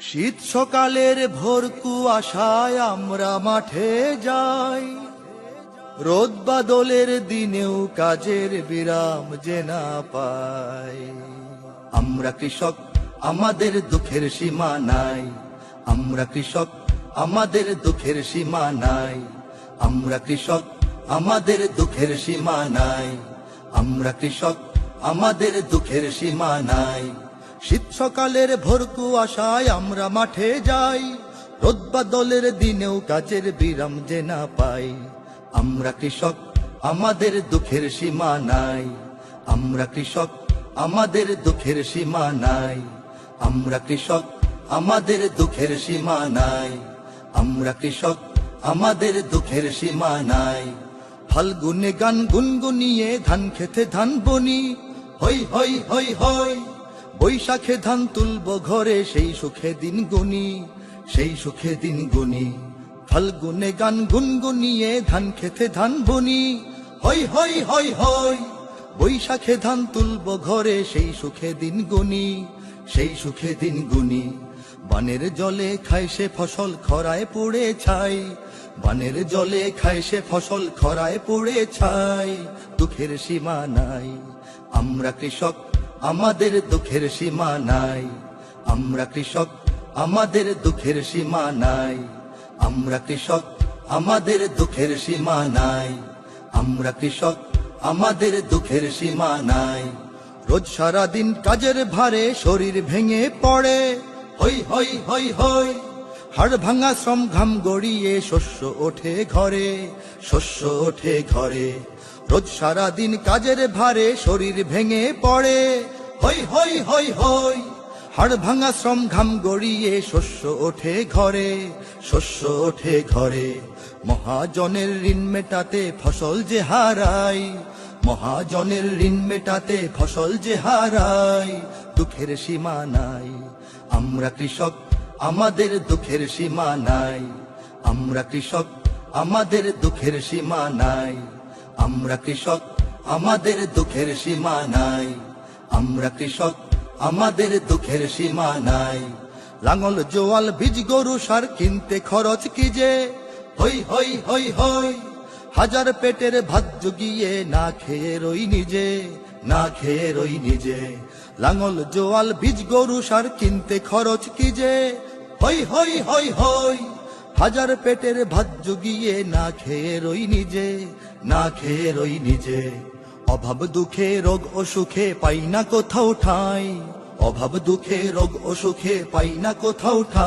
শীত সকালের ভোর কুয়াশায় আমরা মাঠে যাই, রোদ বাদলের দিনেও কাজের বিরাম যে না পাই। আমরা কৃষক, আমাদের দুঃখের সীমা নাই। আমরা কৃষক, আমাদের দুঃখের সীমা নাই। আমরা কৃষক, আমাদের দুঃখের সীমা নাই। আমরা কৃষক, আমাদের দুঃখের সীমা নাই। শীত সকালের ভোর কুয়াশায় আমরা মাঠে যাই, রোদ বাদলের দিনেও কাজের বিরাম যে না পাই। আমরা কৃষক, আমাদের দুঃখের সীমা নাই। আমরা কৃষক, আমাদের দুঃখের সীমা নাই। আমরা কৃষক, আমাদের দুঃখের সীমা নাই। আমরা কৃষক, আমাদের দুঃখের সীমা নাই। ফাল্গুনে গান গুনগুনিয়ে ধান খেতে ধান বনি, হই হই হই হই। বৈশাখে ধান তুলব ঘরে, সেই সুখে দিন গুনি, সেই সুখে দিন গুনি। ফাল্গুনে গান গুনগুনিয়ে ধান খেতে ধান বনি, হই হই হই হই। বৈশাখে ধান তুলব ঘরে, সেই সুখে দিন গুনি, সেই সুখে দিন গুনি। বানের জলে খায় সে ফসল খরায় পড়ে ছাই। বানের জলে খায় সে ফসল খরায় পড়ে ছাই। দুঃখের সীমা নাই। আমরা কৃষক, আমাদের দুঃখের সীমা নাই। আমরা কৃষক, আমাদের দুঃখের সীমা নাই। আমরা কৃষক, আমাদের দুঃখের সীমা নাই। আমরা কৃষক, আমাদের দুঃখের সীমা নাই। রোজ সারাদিন কাজের ভারে শরীর ভেঙে পড়ে, হই হই হই হই। হাড় ভাঙা শ্রম ঘাম গড়িয়ে শস্য ওঠে ঘরে, শস্য ওঠে ঘরে। রোজ সারাদিন কাজের ভারে শরীর ভেঙে পড়ে, হই হই হই হই। হাড় ভাঙা শ্রম ঘাম গড়িয়ে শস্য ওঠে ঘরে, শস্য ওঠে ঘরে। মহাজনের ঋণ মেটাতে ফসল যে হারাই, মহাজনের ঋণ মেটাতে ফসল যে হারাই। দুঃখের সীমা নাই। আমরা কৃষক, আমাদের দুঃখের সীমা নাই। আমরা কৃষক, আমাদের দুঃখের সীমা নাই। আমরা কৃষক, আমাদের দুঃখের সীমা নাই। আমরা কৃষক, আমাদের দুঃখের সীমা নাই। লাঙল জোয়াল বীজ গরু সার কিনতে খরচ কি যে, হই হই হই হই। হাজার পেটের ভাত জুগিয়ে না খেয়ে রই নিজে, না খেয়ে রই নিজে। লাঙল জোয়াল বীজ গরু সার কিনতে খরচ কি যে, হই হই হই হই। হাজার পেটের ভাত জুগিয়ে না খেয়ে রই নিজে, না খেয়ে রই নিজে। অভাব দুঃখে রোগ অসুখে পাই না কোথাও ঠাঁই। অভাব দুঃখে রোগ অসুখে পাই না কোথাও ঠাঁই।